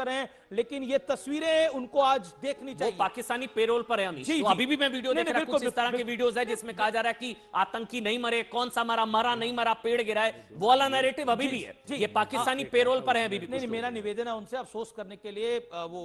रहे हैं, लेकिन ये तस्वीरें उनको आज देखनी चाहिए। पाकिस्तानी पेरोल पर है अमीश, तो अभी भी मैं वीडियो देख रहा हूं, कुछ इस तरह के वीडियोस है जिसमें कहा जा रहा है कि आतंकी नहीं मरे, कौन सा मरा नहीं मरा, पेड़ गिरा है, वो वाला नैरेटिव अभी भी है। ये पाकिस्तानी पेरोल पर है अभी भी। नहीं, मेरा निवेदन है उनसे, अफसोस करने के लिए वो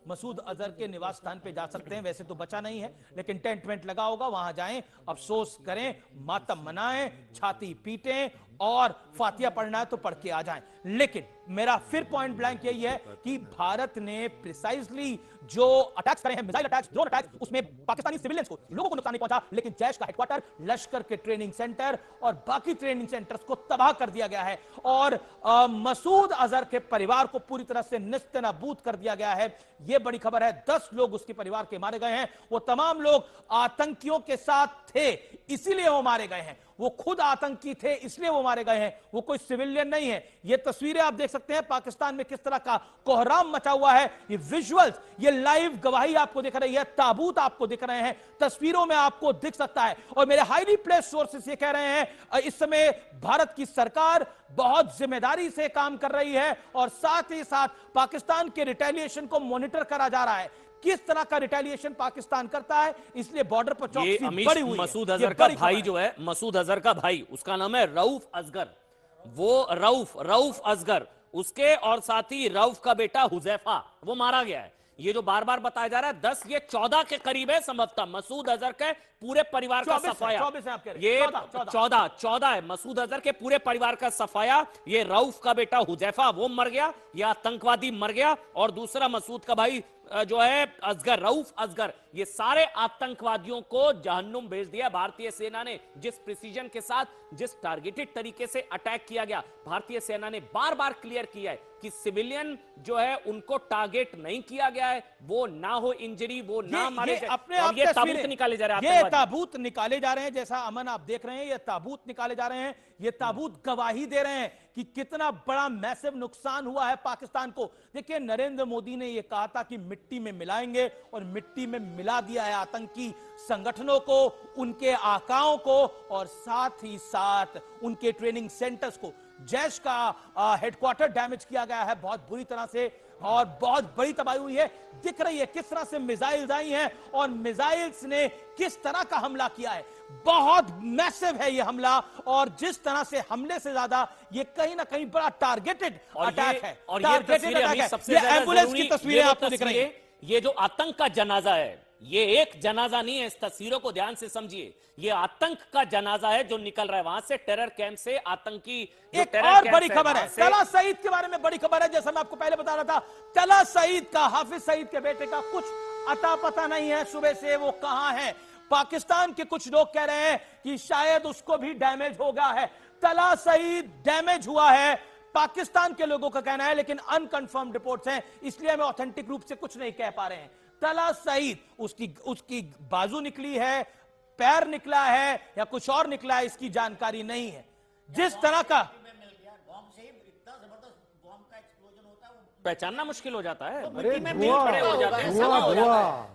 मसूद अजहर के निवास स्थान पे जा सकते हैं, वैसे तो बचा नहीं है, लेकिन टेंट वेंट लगा होगा, वहां जाएं, अफसोस करें, मातम मनाएं, छाती पीटें और फातिया पढ़ना है तो पढ़ के आ जाएं। लेकिन मेरा फिर पॉइंट ब्लैंक यही है कि भारत ने प्रिसाइजली जो अटैक्स करे हैं, मिसाइल अटैक्स, ड्रोन अटैक्स, उसमें पाकिस्तानी सिविलियंस को, लोगों को नुकसान नहीं पहुंचा, लेकिन जैश का हेडक्वार्टर, लश्कर के ट्रेनिंग सेंटर और बाकी ट्रेनिंग सेंटर्स को तबाह कर दिया गया है और मसूद अजहर के परिवार को पूरी तरह से निस्तेनाबूद कर दिया गया है। यह बड़ी खबर है। 10 लोग उसके परिवार के मारे गए हैं। वो तमाम लोग आतंकियों के साथ थे, इसीलिए वो मारे गए हैं। वो खुद आतंकी थे, इसलिए वो मारे गए हैं। वो कोई सिविलियन नहीं है। ये तस्वीरें आप देख सकते हैं पाकिस्तान में किस तरह का कोहराम मचा हुआ है। ये विजुअल्स, ये लाइव गवाही आपको दिख रही है, ताबूत आपको दिख रहे हैं, तस्वीरों में आपको दिख सकता है। और मेरे हाईली प्लेस्ड सोर्सेस ये कह रहे हैं इस समय भारत की सरकार बहुत जिम्मेदारी से काम कर रही है और साथ ही साथ पाकिस्तान के रिटेलिएशन को मॉनिटर करा जा रहा है। किस तरह का रिटेलिएशन पाकिस्तान करता है, इसलिए बॉर्डर पर चौकसी बढ़ी हुई है। मसूद अजहर का भाई जो है, मसूद अजहर का भाई, उसका नाम है रऊफ असगर। वो रऊफ असगर, उसके और साथ ही रऊफ का बेटा हुजैफा, वो मारा गया है। ये जो बार बार बताया जा रहा है 10, ये 14 के करीब है संभवतः। मसूद अजहर के पूरे परिवार का सफाया, ये 14 है। मसूद अजहर के पूरे परिवार का सफाया। ये रऊफ का बेटा हुजैफा वो मर गया, ये आतंकवादी मर गया, और दूसरा मसूद का भाई जो है असगर, रऊफ असगर, ये सारे आतंकवादियों को जहन्नुम भेज दिया भारतीय सेना ने। जिस प्रिसीजन के साथ, जिस टारगेटेड तरीके से अटैक किया गया, भारतीय सेना ने बार बार क्लियर किया है कि सिविलियन जो है उनको टारगेट नहीं किया गया है, वो ना हो इंजरी, वो ना मारे जाए। अपने आप ये ताबूत निकाले जा रहे हैं, ये ताबूत निकाले जा रहे हैं, जैसा अमन आप देख रहे हैं, ये ताबूत निकाले जा रहे हैं। ये ताबूत गवाही दे रहे हैं कि कितना बड़ा मैसिव नुकसान हुआ है पाकिस्तान को। देखिए, नरेंद्र मोदी ने यह कहा था कि मिट्टी में मिलाएंगे, और मिट्टी में मिला दिया है आतंकी संगठनों को, उनके आकाओं को, और साथ ही साथ उनके ट्रेनिंग सेंटर्स को। जैश का हेडक्वार्टर डैमेज किया गया है बहुत बुरी तरह से, और बहुत बड़ी तबाही हुई है। दिख रही है किस तरह से मिसाइल्स आई हैं, और मिसाइल्स ने किस तरह का हमला किया है। बहुत मैसिव है ये हमला, और जिस तरह से हमले से ज्यादा ये कहीं ना कहीं बड़ा टारगेटेड अटैक है। और ये एम्बुलेंस की तस्वीरें आपको दिख रही है। ये जो आतंक का जनाजा है, ये एक जनाजा नहीं है, इस तस्वीरों को ध्यान से समझिए। ये आतंक का जनाजा है जो निकल रहा है वहां से, टेरर कैंप से। आतंकी एक और बड़ी खबर है, तला सईद के बारे में बड़ी खबर है। जैसा मैं आपको पहले बता रहा था, तला सईद का, हाफिज सईद के बेटे का कुछ अता पता नहीं है सुबह से वो कहां है। पाकिस्तान के कुछ लोग कह रहे हैं कि शायद उसको भी डैमेज हो गया है। तला सईद डैमेज हुआ है, पाकिस्तान के लोगों का कहना है, लेकिन अनकंफर्म्ड रिपोर्ट्स हैं, इसलिए हमें ऑथेंटिक रूप से कुछ नहीं कह पा रहे हैं। तला सईद, उसकी बाजू निकली है, पैर निकला है, या कुछ और निकला है, इसकी जानकारी नहीं है। जिस तरह का पहचानना मुश्किल हो जाता है,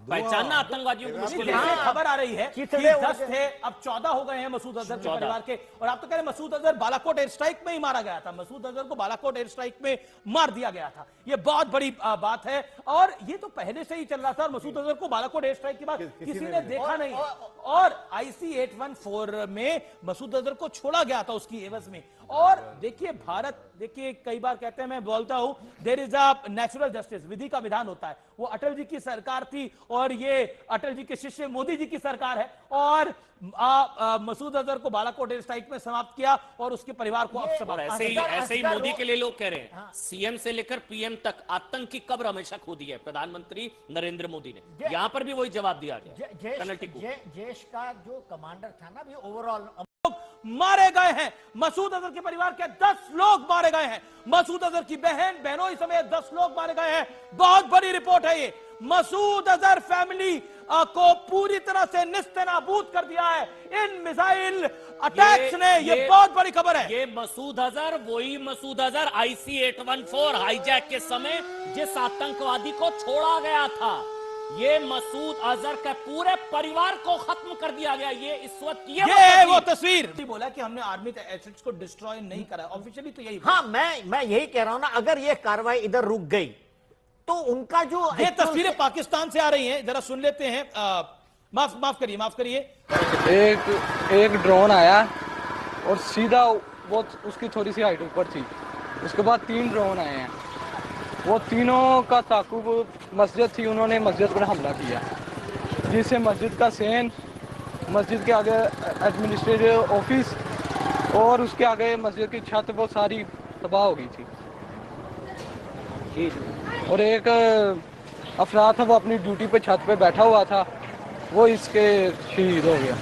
पहचानना आतंकवादियों को मुश्किल है। खबर आ रही है कि 10 थे, अब 14 हो गए हैं मसूद अजहर के परिवार के। और आप तो कह रहे हैं मसूद अजहर बालाकोट एयर स्ट्राइक में ही मारा गया था। मसूद अजहर को बालाकोट एयर स्ट्राइक में मार दिया गया था। ये बहुत बड़ी बात है, और ये तो पहले से ही चल रहा था। और मसूद अजहर को बालाकोट एयर स्ट्राइक के बाद किसी ने देखा नहीं, और IC 814 में मसूद अजहर को छोड़ा गया था उसकी एवज में। और देखिए भारत, देखिए कई बार कहते हैं, मैं बोलता हूं, there is a natural justice, विधि का विधान होता है। वो अटल जी की सरकार थी, और ये अटल जी के शिष्य मोदी जी की सरकार है, और मसूद अजहर को बालाकोट एयर स्ट्राइक में समाप्त किया, और उसके परिवार को अब ऐसे ही मोदी के लिए लोग कह रहे हैं, सीएम से लेकर PM तक आतंक की कब्र हमेशा खोदी है प्रधानमंत्री नरेंद्र मोदी ने। यहां पर भी वही जवाब दिया गया। जैश का जो कमांडर था ना, भी ओवरऑल मारे गए हैं। मसूद अजहर के परिवार के 10 लोग मारे गए हैं। मसूद अजहर की बहनों समेत 10 लोग मारे गए हैं। बहुत बड़ी रिपोर्ट है ये। मसूद अजहर फैमिली को पूरी तरह से निस्तेनाबूद कर दिया है इन मिसाइल अटैक्स ने। ये बहुत बड़ी खबर है। ये मसूद अजहर, वही मसूद अजहर IC 814 हाईजैक के समय जिस आतंकवादी को छोड़ा गया था। ये मसूद अजहर के पूरे परिवार को खत्म कर दिया गया। ये इस वक्त ये वो तस्वीर बोला कि हमने आर्मी एसेट्स को डिस्ट्रॉय नहीं करा, ऑफिशियली तो यही। हाँ, मैं यही कह रहा हूं ना, अगर ये कार्रवाई इधर रुक गई तो उनका जो ये actual- तस्वीरें पाकिस्तान से आ रही हैं, जरा सुन लेते हैं। माफ करिए। एक ड्रोन आया और सीधा वो उसकी थोड़ी सी हाइट ऊपर थी। उसके बाद 3 ड्रोन आए हैं, वो तीनों का ताकुब मस्जिद थी, उन्होंने मस्जिद पर हमला किया, जिससे मस्जिद का सेन, मस्जिद के आगे एडमिनिस्ट्रेटिव ऑफिस और उसके आगे मस्जिद की छत वो सारी तबाह हो गई थी। और एक अफराद था, वो अपनी ड्यूटी पे छत पे बैठा हुआ था, वो इसके शहीद हो गया।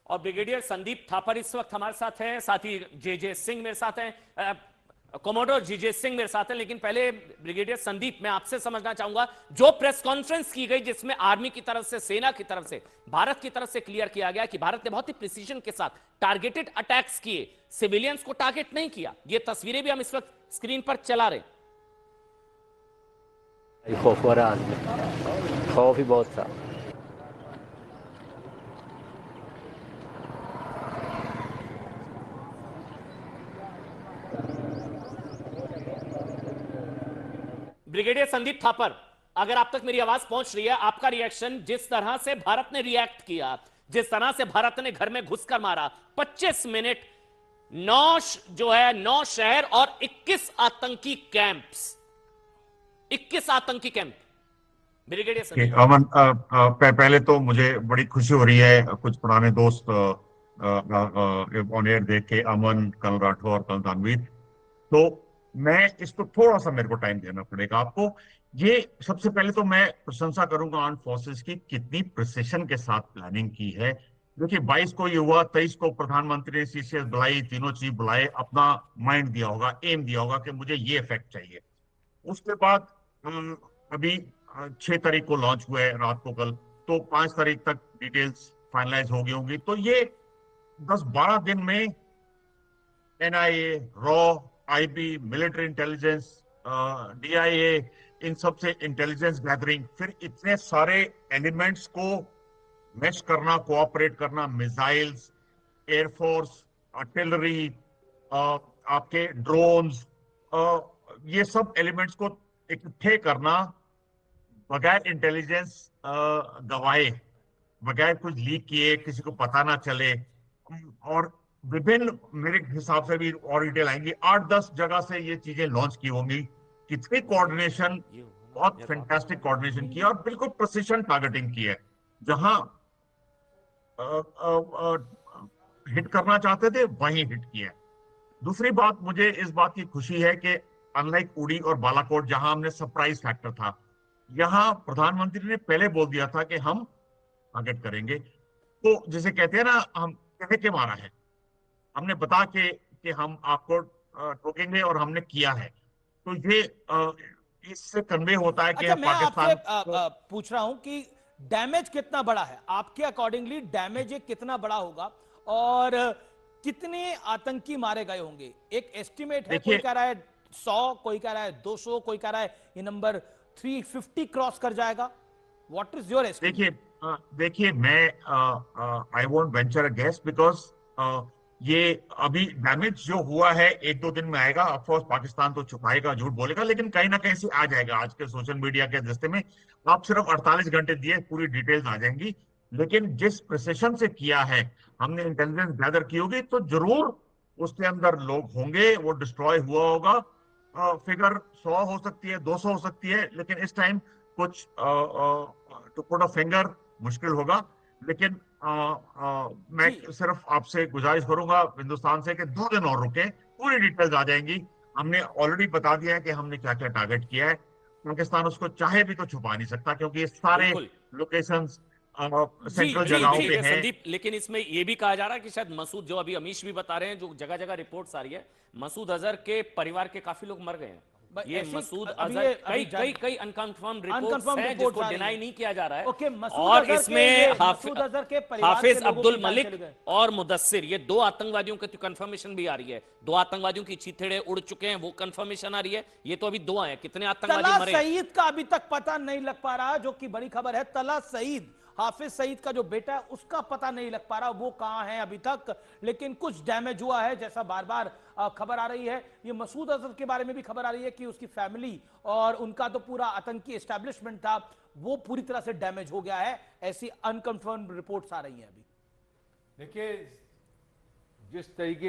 और ब्रिगेडियर संदीप थापर इस वक्त हमारे साथ हैं, साथ ही जे सिंह मेरे साथ हैं, कमोडोर जे सिंह मेरे साथ हैं। लेकिन पहले ब्रिगेडियर संदीप, मैं आपसे समझना चाहूंगा, जो प्रेस कॉन्फ्रेंस की गई जिसमें आर्मी की तरफ से, सेना की तरफ से, भारत की तरफ से क्लियर किया गया कि भारत ने बहुत ही प्रिसीजन के साथ टारगेटेड अटैक्स किए, सिविलियंस को टारगेट नहीं किया। ये तस्वीरें भी हम इस वक्त स्क्रीन पर चला रहे हैं। खौफ हो रहा है, खौफ ही बहुत था। ब्रिगेडियर संदीप थापर, अगर आप तक मेरी आवाज पहुंच रही है, आपका रिएक्शन, जिस तरह से भारत ने रिएक्ट किया, जिस तरह से भारत ने घर में घुसकर मारा, 25 मिनट, 9 शहर और 21 आतंकी कैंप्स, 21 आतंकी कैंप। ब्रिगेडियर संदीप। अमन, पहले तो मुझे बड़ी खुशी हो रही है कुछ पुराने दोस्त ऑन एयर देख के, अमन, कर्नल राठौर, कर्नल दानवीर। तो मैं इसको थोड़ा सा, मेरे को टाइम देना पड़ेगा आपको। ये सबसे पहले तो मैं प्रशंसा करूंगा आर्म फोर्सेस की, कितनी प्रिसिशन के साथ प्लानिंग की है। देखिए 22 को ये हुआ, 23 को प्रधानमंत्री ने सीसीएस बुलाई, तीनों चीफ बुलाए, अपना माइंड दिया होगा, एम दिया होगा कि मुझे ये इफेक्ट चाहिए। उसके बाद अभी 6 तारीख को लॉन्च हुआ है रात को कल, तो 5 तारीख तक डिटेल्स फाइनलाइज हो गई होंगी। तो ये 10-12 दिन में एनआईए, रॉ, आईबी, मिलिट्री इंटेलिजेंस, डीआईए, इन सब से इंटेलिजेंस गैदरिंग, फिर इतने सारे एलिमेंट्स को मैश करना, कोऑपरेट करना, मिसाइल्स, एयरफोर्स, आर्टिलरी, आपके ड्रोन्स, ये सब एलिमेंट्स को इकट्ठे करना बगैर इंटेलिजेंस गवाए, बगैर कुछ लीक किए, किसी को पता ना चले, और विभिन्न, मेरे हिसाब से भी और डिटेल आएंगी, 8-10 जगह से ये चीजें लॉन्च की होंगी। कितनी कोऑर्डिनेशन, बहुत फैंटास्टिक कोऑर्डिनेशन की है, और बिल्कुल प्रिसिशन टारगेटिंग की है। जहां हिट करना चाहते थे वहीं हिट किया है। दूसरी बात, मुझे इस बात की खुशी है कि अनलाइक उड़ी और बालाकोट, जहां हमने सरप्राइज फैक्टर था, यहां प्रधानमंत्री ने पहले बोल दिया था कि हम टारगेट करेंगे। तो जिसे कहते हैं ना, हम कह के मारा है, हमने बता कि हम आपको ठोकेंगे, और हमने किया है। तो ये इससे कन्वे होता है कि अच्छा, मैं पाकिस्तान आपसे पूछ रहा हूं कि डैमेज कितना बड़ा है आपके अकॉर्डिंगली, डैमेज कितना बड़ा होगा और कितने आतंकी मारे गए होंगे? एक एस्टिमेट है, कोई कह रहा है 100, कोई कह रहा है 200, कोई कह रहा है ये नंबर 350 क्रॉस कर जाएगा। What is your estimate? देखिए मैं I won't venture a guess, because ये अभी डैमेज जो हुआ है 1-2 दिन में आएगा। ऑफ कोर्स पाकिस्तान तो छुपाएगा, झूठ बोलेगा, लेकिन कहीं ना कहीं से आ जाएगा। आज के सोशल मीडिया के दस्ते में आप सिर्फ 48 घंटे दिए, पूरी डिटेल्स आ जाएंगी। लेकिन जिस प्रिसिशन से किया है, हमने इंटेलिजेंस गैदर की होगी, तो जरूर उसके अंदर लोग होंगे, वो डिस्ट्रॉय हुआ होगा। फिगर 100 हो सकती है, 200 हो सकती है, लेकिन इस टाइम कुछ टू पुट अ फिंगर मुश्किल होगा। लेकिन मैं सिर्फ आपसे गुजारिश करूंगा हिंदुस्तान से कि 2 दिन और रुके, पूरी डिटेल्स आ जाएंगी। हमने ऑलरेडी बता दिया है कि हमने क्या क्या टारगेट किया है। पाकिस्तान उसको चाहे भी तो छुपा नहीं सकता, क्योंकि ये सारे लोकेशंस सेंट्रल जगहों पे हैं। संदीप, लेकिन इसमें यह भी कहा जा रहा है कि शायद मसूद, जो अभी अमीश भी बता रहे हैं, जो जगह जगह रिपोर्ट्स आ रही है, मसूद अजहर के परिवार के काफी लोग मर गए हैं। ये मसूद अजहर, कई अनकंफर्म रिपोर्ट्स हैं जिसको डिनाई नहीं किया जा रहा है। और इसमें हाफिज अब्दुल मलिक और मुदस्सिर, ये 2 आतंकवादियों की कंफर्मेशन भी आ रही है। 2 आतंकवादियों की चीथड़े उड़ चुके हैं, वो कंफर्मेशन आ रही है। ये तो अभी 2 हैं, कितने आतंकवादी मरे? तला सईद का अभी तक पता नहीं लग पा रहा, जो कि बड़ी खबर है। तला सईद हाफिज सईद का जो बेटा है उसका पता नहीं लग पा रहा वो कहां है अभी तक, लेकिन कुछ डैमेज हुआ है जैसा बार बार खबर आ रही है। ये मसूद अजहर के बारे में भी खबर आ रही है कि उसकी फैमिली और उनका तो पूरा आतंकी एस्टैब्लिशमेंट था वो पूरी तरह से डैमेज हो गया है, ऐसी अनकंफर्म्ड रिपोर्ट्स आ रही हैं अभी। देखिए जिस तरीके